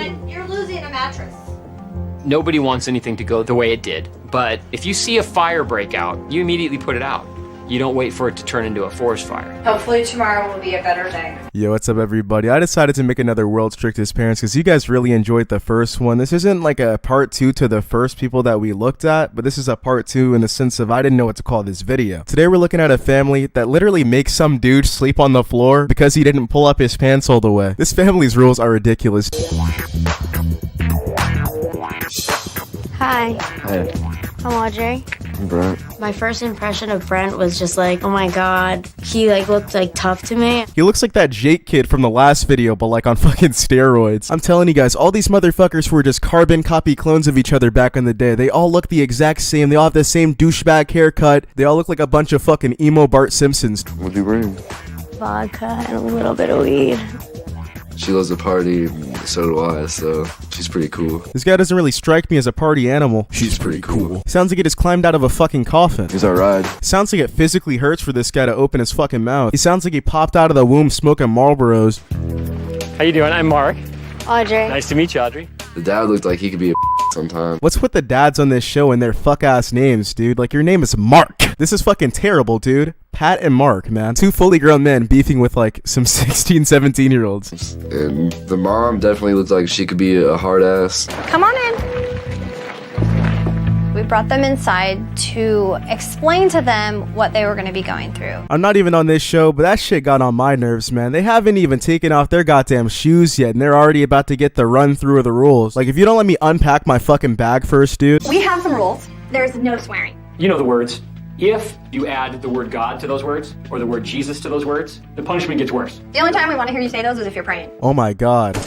Brent, you're losing a mattress. Nobody wants anything to go the way it did, but if you see a fire break out, you immediately put it out. You don't wait for it to turn into a forest fire. Hopefully tomorrow will be a better day. Yo, what's up everybody? I decided to make another World's Strictest Parents because you guys really enjoyed the first one. This isn't like a part 2 to the first people that we looked at, but this is a part 2 in the sense of I didn't know what to call this video. Today we're looking at a family that literally makes some dude sleep on the floor because he didn't pull up his pants all the way. This family's rules are ridiculous. Hi, Hey, I'm Audrey. Brent. My first impression of Brent was just like, oh my god, he looked tough to me. He looks like that Jake kid from the last video, but like on fucking steroids. I'm telling you guys, all these motherfuckers were just carbon copy clones of each other back in the day. They all look the exact same. They all have the same douchebag haircut. They all look like a bunch of fucking emo Bart Simpsons. What'd you bring? Vodka and a little bit of weed. She loves to party, so do I, so she's pretty cool. This guy doesn't really strike me as a party animal. She's pretty cool. Sounds like he just climbed out of a fucking coffin. He's alright. Sounds like it physically hurts for this guy to open his fucking mouth. He sounds like he popped out of the womb smoking Marlboros. How you doing? I'm Mark. Audrey. Nice to meet you, Audrey. The dad looked like he could be a sometime. What's with the dads on this show and their fuck-ass names, dude? Like, your name is Mark. This is fucking terrible, dude. Pat and Mark, man. Two fully grown men beefing with, like, some 16, 17-year-olds. And the mom definitely looked like she could be a hard ass. Come on in. We brought them inside to explain to them what they were going to be going through. I'm not even on this show, but that shit got on my nerves, man. They haven't even taken off their goddamn shoes yet, and they're already about to get the run through of the rules. Like, if you don't let me unpack my fucking bag first, dude. We have some rules. There's no swearing. You know the words. If you add the word God to those words, or the word Jesus to those words, the punishment gets worse. The only time we want to hear you say those is if you're praying. Oh my god.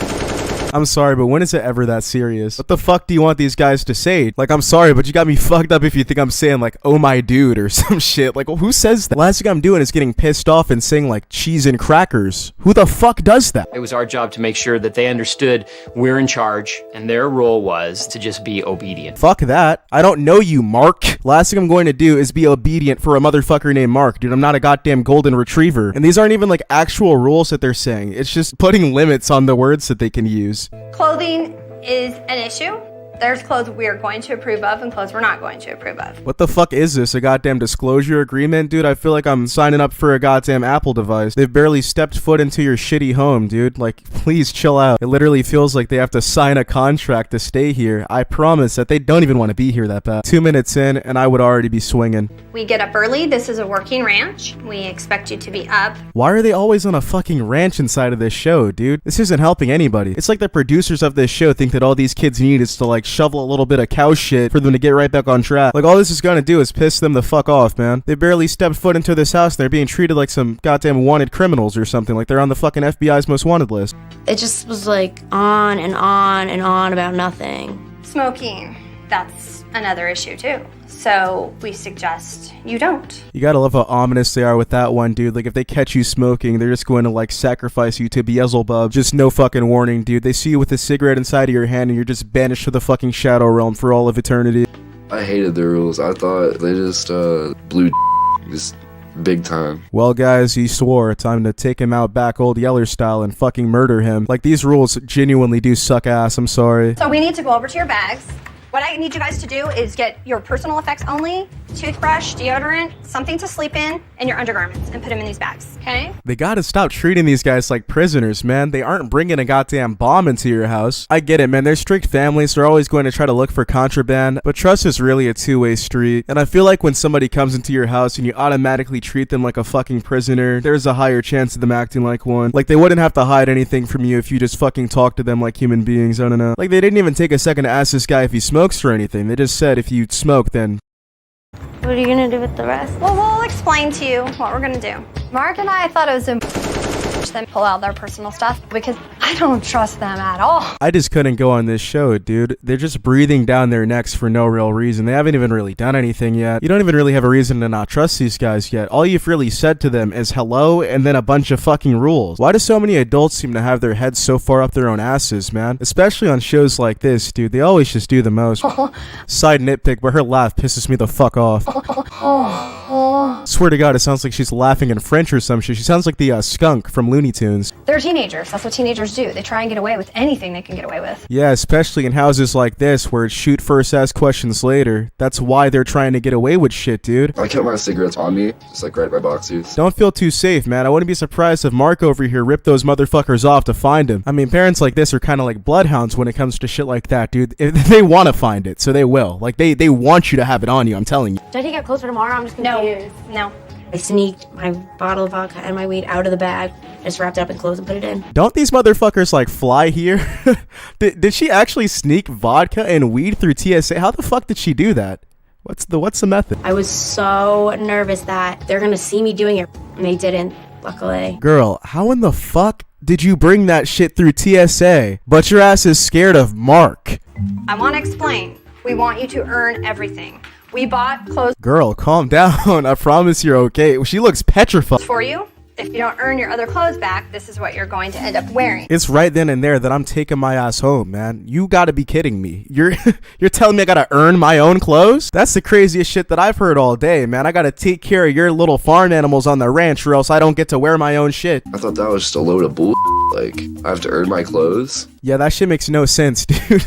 I'm sorry, but when is it ever that serious? What the fuck do you want these guys to say? Like, I'm sorry, but you got me fucked up if you think I'm saying, like, oh my dude or some shit. Like, who says that? The last thing I'm doing is getting pissed off and saying, like, cheese and crackers. Who the fuck does that? It was our job to make sure that they understood we're in charge, and their role was to just be obedient. Fuck that. I don't know you, Mark. Last thing I'm going to do is be obedient for a motherfucker named Mark, dude. I'm not a goddamn golden retriever. And these aren't even, like, actual rules that they're saying. It's just putting limits on the words that they can use. Clothing is an issue. There's clothes we're going to approve of and clothes we're not going to approve of. What the fuck is this? A goddamn disclosure agreement? Dude, I feel like I'm signing up for a goddamn Apple device. They've barely stepped foot into your shitty home, dude. Like, please chill out. It literally feels like they have to sign a contract to stay here. I promise that they don't even want to be here that bad. 2 minutes in, and I would already be swinging. We get up early. This is a working ranch. We expect you to be up. Why are they always on a fucking ranch inside of this show, dude? This isn't helping anybody. It's like the producers of this show think that all these kids need is to, like, shovel a little bit of cow shit for them to get right back on track. Like, all this is gonna do is piss them the fuck off, man. They barely stepped foot into this house and they're being treated like some goddamn wanted criminals or something. Like they're on the fucking FBI's most wanted list. It just was like on and on and on about nothing. Smoking, that's another issue too. So we suggest you don't. You gotta love how ominous they are with that one, dude. Like, if they catch you smoking, they're just going to, like, sacrifice you to Beelzebub. Just no fucking warning, dude. They see you with a cigarette inside of your hand and you're just banished to the fucking Shadow Realm for all of eternity. I hated the rules. I thought they just blew just big time. Well, guys, he swore. Time to take him out back old Yeller style and fucking murder him. Like, these rules genuinely do suck ass. I'm sorry. So we need to go over to your bags. What I need you guys to do is get your personal effects only, toothbrush, deodorant, something to sleep in, and your undergarments, and put them in these bags, okay? They gotta stop treating these guys like prisoners, man. They aren't bringing a goddamn bomb into your house. I get it, man. They're strict families. They're always going to try to look for contraband, but trust is really a two-way street. And I feel like when somebody comes into your house and you automatically treat them like a fucking prisoner, there's a higher chance of them acting like one. Like, they wouldn't have to hide anything from you if you just fucking talk to them like human beings. I don't know. Like, they didn't even take a second to ask this guy if he smokes or anything. They just said if you smoke, then... What are you gonna do with the rest? Well, we'll explain to you what we're gonna do. Mark and I thought it was important to them pull out their personal stuff because I don't trust them at all. I just couldn't go on this show, dude. They're just breathing down their necks for no real reason. They haven't even really done anything yet. You don't even really have a reason to not trust these guys yet. All you've really said to them is hello and then a bunch of fucking rules. Why do so many adults seem to have their heads so far up their own asses, man? Especially on shows like this, dude. They always just do the most. Side nitpick, but her laugh pisses me the fuck off. Swear to God, it sounds like she's laughing in French or some shit. She sounds like the skunk from Looney Tunes. They're teenagers. That's what teenagers do. They try and get away with anything they can get away with. Yeah, especially in houses like this where it's shoot first, ask questions later. That's why they're trying to get away with shit, dude. I kept my cigarettes on me, just like right in my boxers. Don't feel too safe, man. I wouldn't be surprised if Mark over here ripped those motherfuckers off to find him. I mean, parents like this are kind of like bloodhounds when it comes to shit like that, dude. If they want to find it, so they will. Like, they want you to have it on you, I'm telling you. Should I take it close for tomorrow? I'm just confused. No. I sneaked my bottle of vodka and my weed out of the bag, just wrapped it up in clothes and put it in. Don't these motherfuckers like fly here? Did she actually sneak vodka and weed through TSA? How the fuck did she do that? What's the method? I was so nervous that they're gonna see me doing it, and they didn't, luckily. Girl, how in the fuck did you bring that shit through TSA? But your ass is scared of Mark. I want to explain. We want you to earn everything. We bought clothes Girl, calm down. I promise you're okay. She looks petrified. for you. If you don't earn your other clothes back, this is what you're going to end up wearing. It's right then and there that I'm taking my ass home, man. You gotta be kidding me. You're telling me I gotta earn my own clothes? That's the craziest shit that I've heard all day, man. I gotta take care of your little farm animals on the ranch or else I don't get to wear my own shit. I thought that was just a load of bull. Like, I have to earn my clothes? Yeah, that shit makes no sense, dude.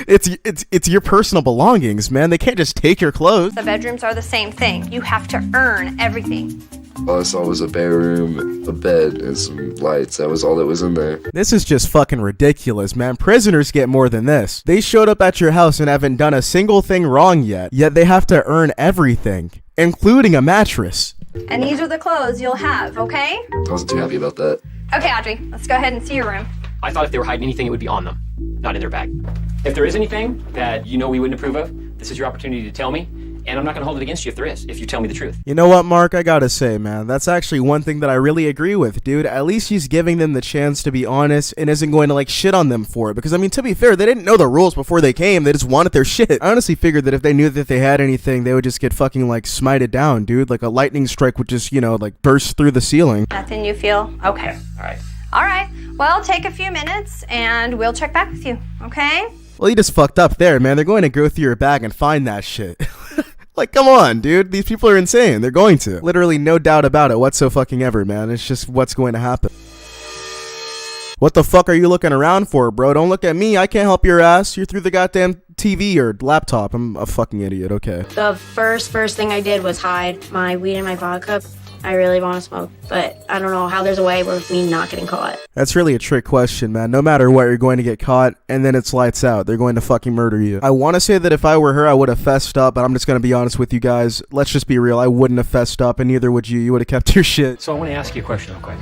It's your personal belongings, man. They can't just take your clothes. The bedrooms are the same thing. You have to earn everything. All I saw was a bare room, a bed, and some lights. That was all that was in there. This is just fucking ridiculous, man. Prisoners get more than this. They showed up at your house and haven't done a single thing wrong yet they have to earn everything, including a mattress. And these are the clothes you'll have, okay? I wasn't too happy about that. Okay, Audrey, let's go ahead and see your room. I thought if they were hiding anything, it would be on them, not in their bag. If there is anything that you know we wouldn't approve of, this is your opportunity to tell me, and I'm not going to hold it against you if there is, if you tell me the truth. You know what, Mark? I gotta say, man, that's actually one thing that I really agree with, dude. At least he's giving them the chance to be honest and isn't going to, like, shit on them for it. Because, I mean, to be fair, they didn't know the rules before they came. They just wanted their shit. I honestly figured that if they knew that they had anything, they would just get fucking, like, smited down, dude. Like, a lightning strike would just, like, burst through the ceiling. Nothing you feel? Okay. All right. All right. Well, take a few minutes and we'll check back with you, okay? Well, you just fucked up there, man. They're going to go through your bag and find that shit. Like, come on, dude. These people are insane. They're going to. Literally no doubt about it whatsoever, man. It's just what's going to happen. What the fuck are you looking around for, bro? Don't look at me. I can't help your ass. You're through the goddamn TV or laptop. I'm a fucking idiot, okay. The first thing I did was hide my weed and my vodka. I really want to smoke, but I don't know how there's a way with me not getting caught. That's really a trick question, man. No matter what, you're going to get caught, and then it's lights out. They're going to fucking murder you. I want to say that if I were her, I would have fessed up, but I'm just going to be honest with you guys. Let's just be real. I wouldn't have fessed up, and neither would you. You would have kept your shit. So I want to ask you a question real quick.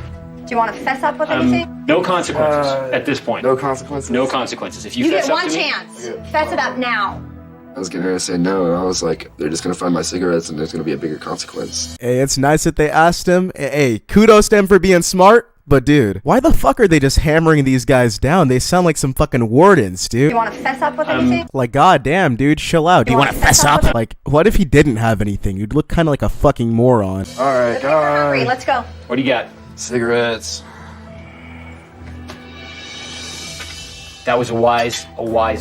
Do you want to fess up with anything? No consequences at this point. No consequences? No consequences. If you You fess get up one to me, chance. Fess it up now. I was getting her to say no, and I was like, they're just gonna find my cigarettes, and there's gonna be a bigger consequence. Hey, it's nice that they asked him. Hey, kudos to him for being smart. But dude, why the fuck are they just hammering these guys down? They sound like some fucking wardens, Do dude. you want to fess up with anything? Like, goddamn, dude, chill out. Do you want to fess up? Like, what if he didn't have anything? You'd look kind of like a fucking moron. Alright, If you're hungry, let's go. what do you got? cigarettes. That was a wise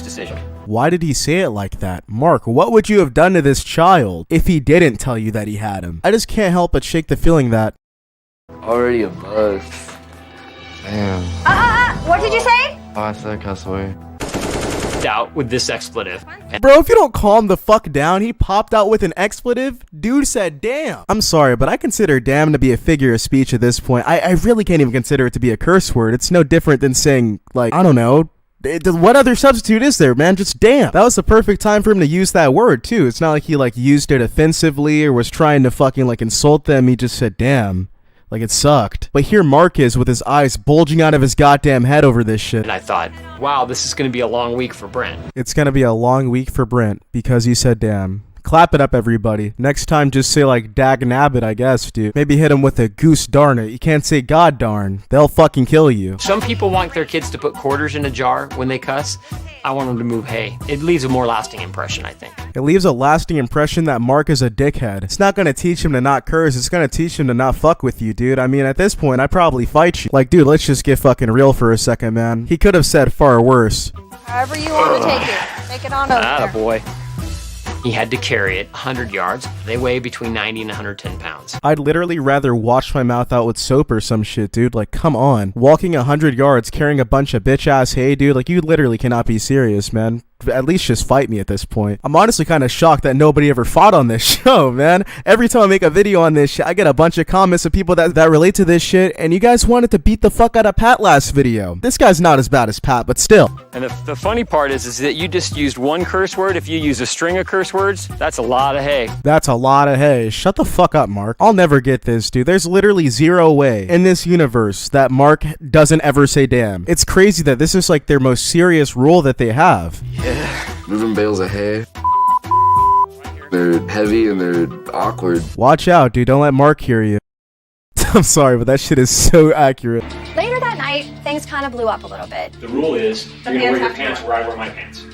decision. Why did he say it like that? Mark, what would you have done to this child if he didn't tell you that he had him? I just can't help but shake the feeling that... Already a buzz. Damn. What did you say? Oh, I said cuss word. Out with this expletive. Bro, if you don't calm the fuck down, he popped out with an expletive. Dude said, damn. I'm sorry, but I consider damn to be a figure of speech at this point. I really can't even consider it to be a curse word. It's no different than saying, like, I don't know, what other substitute is there, man? Just damn. That was the perfect time for him to use that word, too. It's not like he, like, used it offensively or was trying to fucking, like, insult them. He just said, damn. Like, it sucked. But here Mark is with his eyes bulging out of his goddamn head over this shit. And I thought, wow, this is going to be a long week for Brent. It's gonna be a long week for Brent because he said damn. Clap it up, everybody. Next time, just say, like, dag nabbit, I guess, dude. Maybe hit him with a goose darn it. You can't say god darn. They'll fucking kill you. Some people want their kids to put quarters in a jar when they cuss. I want them to move hay. It leaves a more lasting impression, I think. It leaves a lasting impression that Mark is a dickhead. It's not gonna teach him to not curse. It's gonna teach him to not fuck with you, dude. I mean, at this point, I'd probably fight you. Like, dude, let's just get fucking real for a second, man. He could have said far worse. However you want to take it. Take it on over. Boy. He had to carry it 100 yards. They weigh between 90 and 110 pounds. I'd literally rather wash my mouth out with soap or some shit, dude. Like, come on. Walking 100 yards, carrying a bunch of bitch-ass hay, dude. Like, you literally cannot be serious, man. At least just fight me at this point. I'm honestly kind of shocked that nobody ever fought on this show, man. Every time I make a video on this shit, I get a bunch of comments of people that relate to this shit, and you guys wanted to beat the fuck out of Pat last video. This guy's not as bad as Pat, but still. And the funny part is that you just used one curse word. If you use a string of curse words, that's a lot of hay. That's a lot of hay. Shut the fuck up, Mark. I'll never get this, dude. There's literally zero way in this universe that Mark doesn't ever say damn. It's crazy that this is like their most serious rule that they have. Moving bales of hay. They're heavy and they're awkward. Watch out, dude. Don't let Mark hear you. I'm sorry, but that shit is so accurate. Later that night, things kind of blew up a little bit. The rule is you're gonna wear your pants where I wear my pants.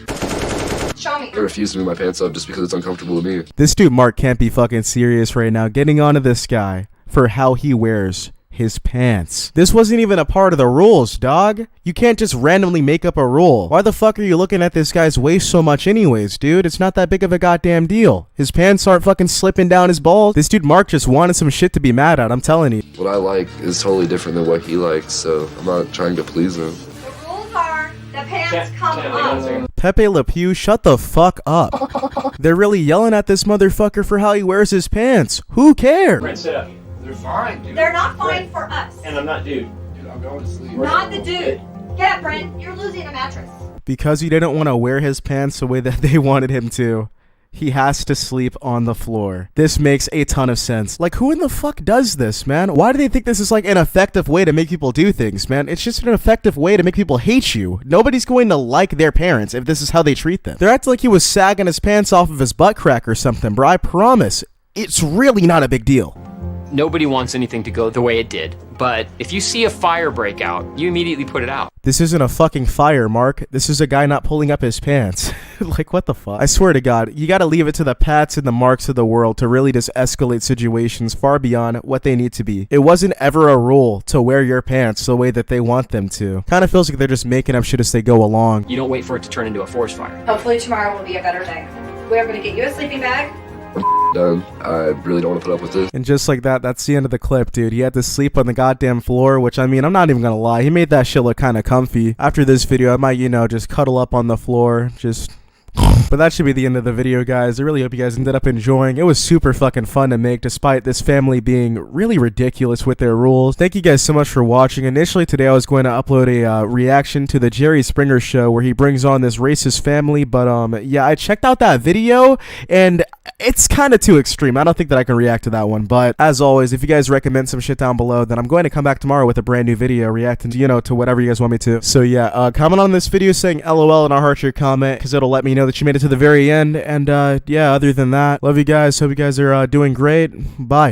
Show me. I refuse to move my pants up just because it's uncomfortable to me. This dude Mark can't be fucking serious right now, getting onto this guy for how he wears his pants. This wasn't even a part of the rules, dog. You can't just randomly make up a rule. Why the fuck are you looking at this guy's waist so much anyways, dude? It's not that big of a goddamn deal. His pants aren't fucking slipping down his balls. This dude Mark just wanted some shit to be mad at, I'm telling you. What I like is totally different than what he likes, so I'm not trying to please him. The rules are the pants come up. Pepe Le Pew, shut the fuck up. They're really yelling at this motherfucker for how he wears his pants. Who cares? Brent, sit up. They're fine, dude. They're not fine for us. And I'm not dude. Dude, I'm going to sleep. Not the dude. Get up, Brent. You're losing a mattress. Because he didn't want to wear his pants the way that they wanted him to, he has to sleep on the floor. This makes a ton of sense. Like, who in the fuck does this, man? Why do they think this is like an effective way to make people do things, man? It's just an effective way to make people hate you. Nobody's going to like their parents if this is how they treat them. They're acting like he was sagging his pants off of his butt crack or something, bro. I promise. It's really not a big deal. Nobody wants anything to go the way it did, but if you see a fire break out, you immediately put it out. This isn't a fucking fire, Mark. This is a guy not pulling up his pants. Like, what the fuck? I swear to God, you gotta leave it to the Pats and the Marks of the world to really just escalate situations far beyond what they need to be. It wasn't ever a rule to wear your pants the way that they want them to. Kind of feels like they're just making up shit as they go along. You don't wait for it to turn into a forest fire. Hopefully tomorrow will be a better day. We are going to get you a sleeping bag. Done. I really don't want to put up with this. And just like that, that's the end of the clip, dude. He had to sleep on the goddamn floor, which, I mean, I'm not even gonna lie. He made that shit look kind of comfy. After this video, I might, you know, just cuddle up on the floor, just... But that should be the end of the video, guys. I really hope you guys ended up enjoying. It was super fucking fun to make, despite this family being really ridiculous with their rules. Thank you guys so much for watching. Initially today, I was going to upload a reaction to the Jerry Springer show where he brings on this racist family. But yeah, I checked out that video, and it's kind of too extreme. I don't think that I can react to that one. But as always, if you guys recommend some shit down below, then I'm going to come back tomorrow with a brand new video reacting to, you know, to whatever you guys want me to. So yeah, comment on this video saying LOL and I'll heart your comment, because it'll let me know that you made it to the very end. And yeah, other than that, love you guys. Hope you guys are doing great. Bye.